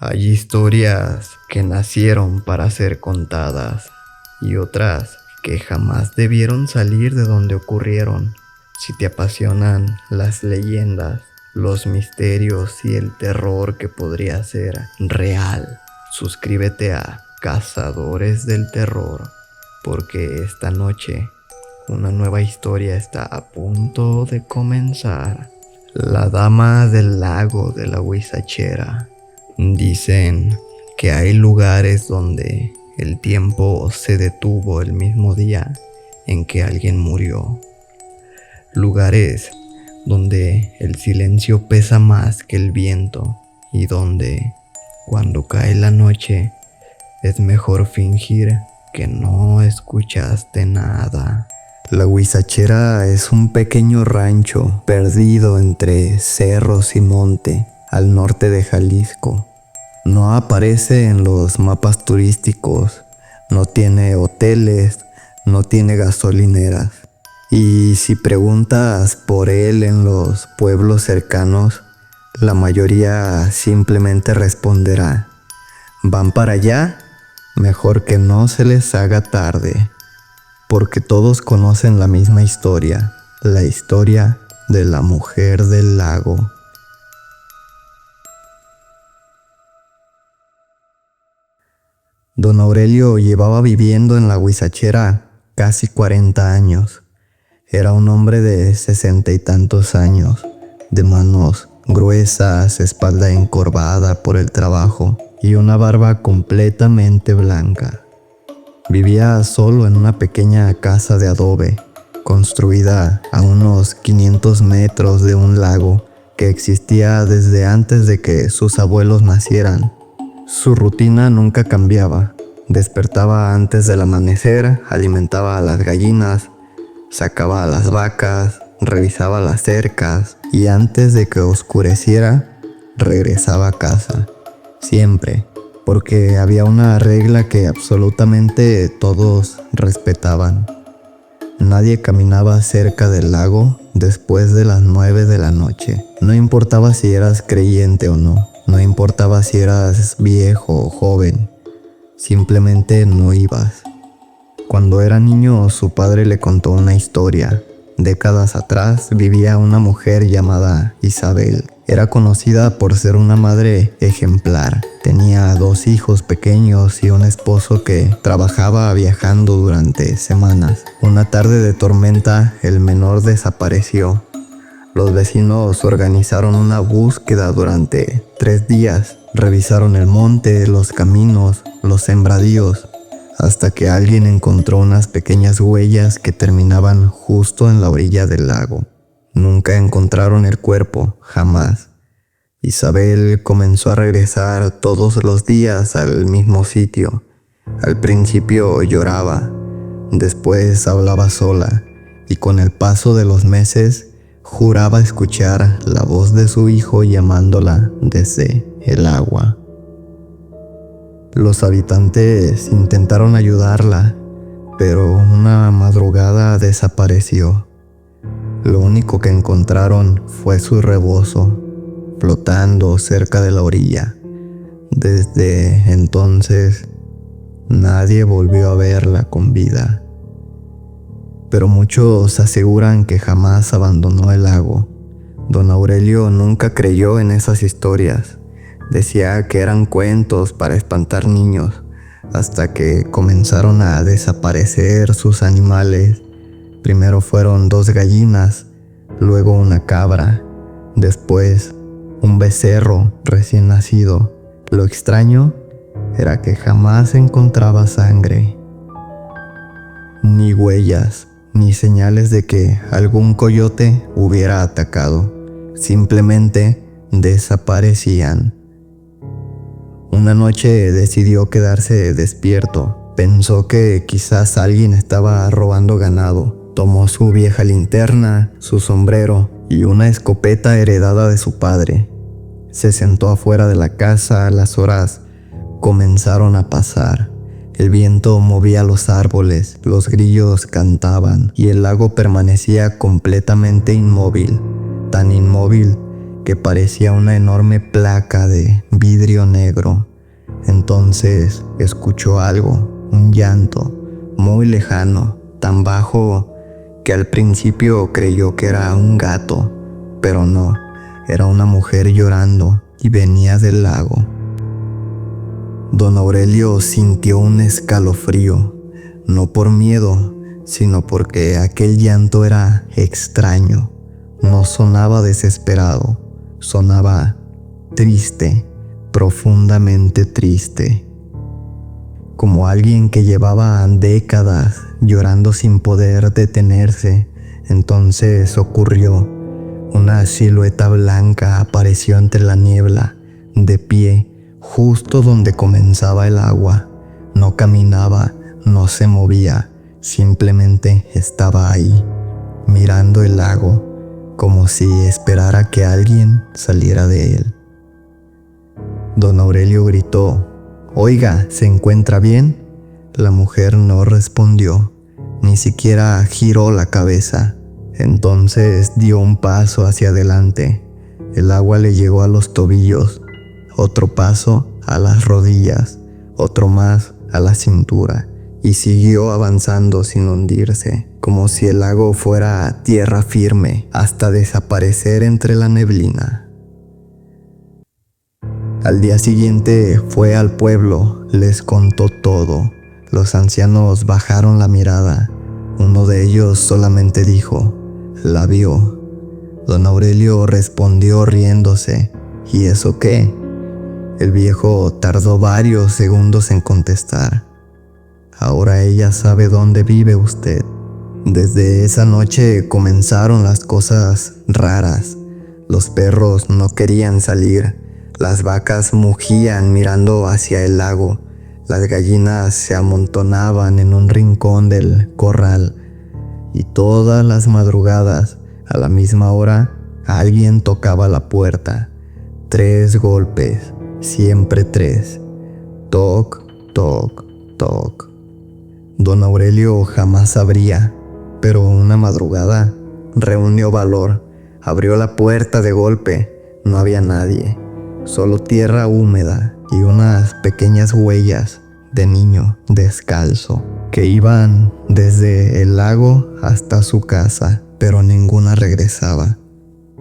Hay historias que nacieron para ser contadas y otras que jamás debieron salir de donde ocurrieron. Si te apasionan las leyendas, los misterios y el terror que podría ser real, suscríbete a Cazadores del Terror, porque esta noche una nueva historia está a punto de comenzar. La Dama del Lago de la Huizachera. Dicen que hay lugares donde el tiempo se detuvo el mismo día en que alguien murió. Lugares donde el silencio pesa más que el viento y donde, cuando cae la noche, es mejor fingir que no escuchaste nada. La Huizachera es un pequeño rancho perdido entre cerros y monte al norte de Jalisco. No aparece en los mapas turísticos, no tiene hoteles, no tiene gasolineras. Y si preguntas por él en los pueblos cercanos, la mayoría simplemente responderá: ¿van para allá? Mejor que no se les haga tarde. Porque todos conocen la misma historia, la historia de la mujer del lago. Don Aurelio llevaba viviendo en la Huizachera casi 40 años. Era un hombre de 60 y tantos años, de manos gruesas, espalda encorvada por el trabajo y una barba completamente blanca. Vivía solo en una pequeña casa de adobe, construida a unos 500 metros de un lago que existía desde antes de que sus abuelos nacieran. Su rutina nunca cambiaba. Despertaba antes del amanecer, alimentaba a las gallinas, sacaba a las vacas, revisaba las cercas y antes de que oscureciera, regresaba a casa. Siempre. Porque había una regla que absolutamente todos respetaban. Nadie caminaba cerca del lago después de las 9 de la noche. No importaba si eras creyente o no, no importaba si eras viejo o joven, simplemente no ibas. Cuando era niño, su padre le contó una historia. Décadas atrás vivía una mujer llamada Isabel. Era conocida por ser una madre ejemplar. Tenía 2 hijos pequeños y un esposo que trabajaba viajando durante semanas. Una tarde de tormenta, el menor desapareció. Los vecinos organizaron una búsqueda durante 3 días. Revisaron el monte, los caminos, los sembradíos, hasta que alguien encontró unas pequeñas huellas que terminaban justo en la orilla del lago. Nunca encontraron el cuerpo, jamás. Isabel comenzó a regresar todos los días al mismo sitio. Al principio lloraba, después hablaba sola, y con el paso de los meses juraba escuchar la voz de su hijo llamándola desde el agua. Los habitantes intentaron ayudarla, pero una madrugada desapareció. Lo único que encontraron fue su rebozo, flotando cerca de la orilla. Desde entonces, nadie volvió a verla con vida. Pero muchos aseguran que jamás abandonó el lago. Don Aurelio nunca creyó en esas historias. Decía que eran cuentos para espantar niños, hasta que comenzaron a desaparecer sus animales. Primero fueron 2 gallinas, luego una cabra, después un becerro recién nacido. Lo extraño era que jamás encontraba sangre, ni huellas, ni señales de que algún coyote hubiera atacado. Simplemente desaparecían. Una noche decidió quedarse despierto. Pensó que quizás alguien estaba robando ganado. Tomó su vieja linterna, su sombrero y una escopeta heredada de su padre. Se sentó afuera de la casa. Las horas comenzaron a pasar. El viento movía los árboles, los grillos cantaban y el lago permanecía completamente inmóvil, tan inmóvil que parecía una enorme placa de vidrio negro. Entonces escuchó algo, un llanto muy lejano, tan bajo que al principio creyó que era un gato, pero no, era una mujer llorando y venía del lago. Don Aurelio sintió un escalofrío, no por miedo, sino porque aquel llanto era extraño. No sonaba desesperado, sonaba triste, profundamente triste, como alguien que llevaba décadas llorando sin poder detenerse. Entonces ocurrió. Una silueta blanca apareció entre la niebla, de pie, justo donde comenzaba el agua. No caminaba, no se movía, simplemente estaba ahí, mirando el lago, como si esperara que alguien saliera de él. Don Aurelio gritó: «Oiga, ¿se encuentra bien?». La mujer no respondió, ni siquiera giró la cabeza. Entonces dio un paso hacia adelante. El agua le llegó a los tobillos, otro paso a las rodillas, otro más a la cintura, y siguió avanzando sin hundirse, como si el lago fuera tierra firme, hasta desaparecer entre la neblina. Al día siguiente fue al pueblo, les contó todo. Los ancianos bajaron la mirada. Uno de ellos solamente dijo: «La vio». Don Aurelio respondió riéndose: «¿Y eso qué?». El viejo tardó varios segundos en contestar: «Ahora ella sabe dónde vive usted». Desde esa noche comenzaron las cosas raras. Los perros no querían salir. Las vacas mugían mirando hacia el lago. Las gallinas se amontonaban en un rincón del corral. Y todas las madrugadas, a la misma hora, alguien tocaba la puerta. 3 golpes, siempre 3. Toc, toc, toc. Don Aurelio jamás abría, pero una madrugada reunió valor. Abrió la puerta de golpe. No había nadie. Solo tierra húmeda y unas pequeñas huellas de niño descalzo que iban desde el lago hasta su casa, pero ninguna regresaba.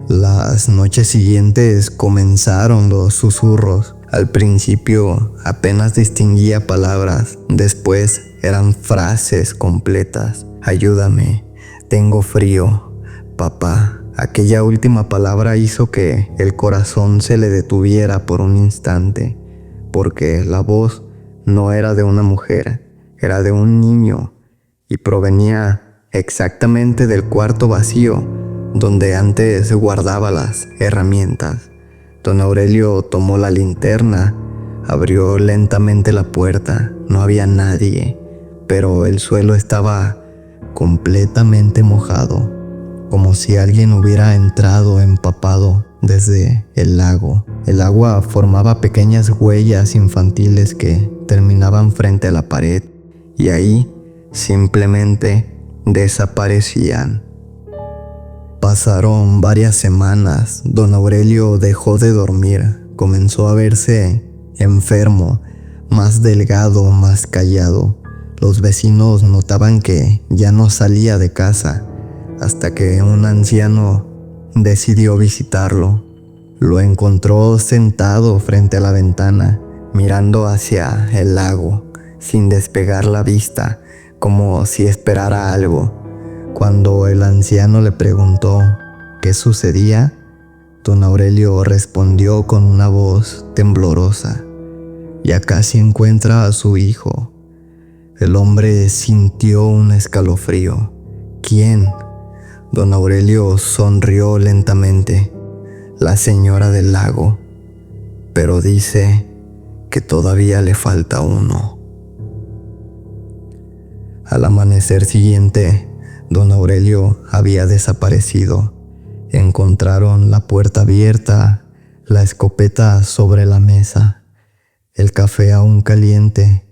Las noches siguientes comenzaron los susurros. Al principio apenas distinguía palabras, después eran frases completas. «Ayúdame, tengo frío, papá». Aquella última palabra hizo que el corazón se le detuviera por un instante, porque la voz no era de una mujer, era de un niño, y provenía exactamente del cuarto vacío donde antes guardaba las herramientas. Don Aurelio tomó la linterna, abrió lentamente la puerta. No había nadie, pero el suelo estaba completamente mojado, como si alguien hubiera entrado empapado desde el lago. El agua formaba pequeñas huellas infantiles que terminaban frente a la pared, y ahí simplemente desaparecían. Pasaron varias semanas. Don Aurelio dejó de dormir. Comenzó a verse enfermo, más delgado, más callado. Los vecinos notaban que ya no salía de casa, hasta que un anciano decidió visitarlo. Lo encontró sentado frente a la ventana, mirando hacia el lago, sin despegar la vista, como si esperara algo. Cuando el anciano le preguntó qué sucedía, don Aurelio respondió con una voz temblorosa: «Ya casi encuentra a su hijo». El hombre sintió un escalofrío. «¿Quién?». Don Aurelio sonrió lentamente: «La señora del lago, pero dice que todavía le falta uno». Al amanecer siguiente, don Aurelio había desaparecido. Encontraron la puerta abierta, la escopeta sobre la mesa, el café aún caliente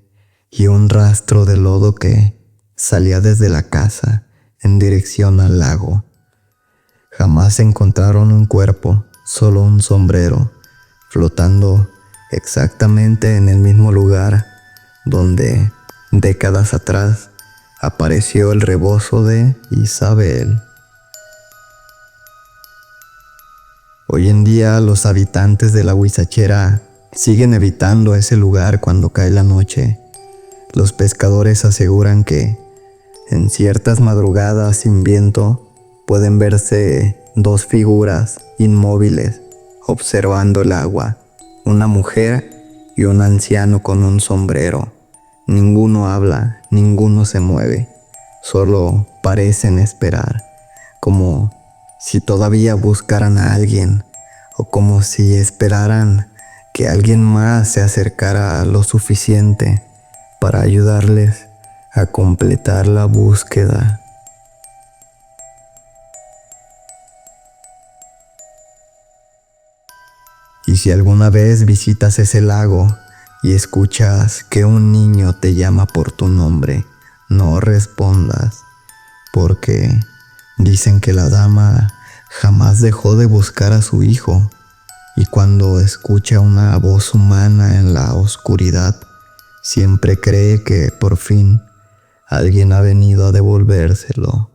y un rastro de lodo que salía desde la casa en dirección al lago. Jamás encontraron un cuerpo, solo un sombrero, flotando exactamente en el mismo lugar donde décadas atrás apareció el rebozo de Isabel. Hoy en día los habitantes de la Huizachera siguen evitando ese lugar cuando cae la noche. Los pescadores aseguran que en ciertas madrugadas sin viento pueden verse dos figuras inmóviles observando el agua, una mujer y un anciano con un sombrero. Ninguno habla, ninguno se mueve, solo parecen esperar, como si todavía buscaran a alguien o como si esperaran que alguien más se acercara lo suficiente para ayudarles a completar la búsqueda. Y si alguna vez visitas ese lago y escuchas que un niño te llama por tu nombre, no respondas, porque dicen que la dama jamás dejó de buscar a su hijo, y cuando escucha una voz humana en la oscuridad, siempre cree que por fin alguien ha venido a devolvérselo.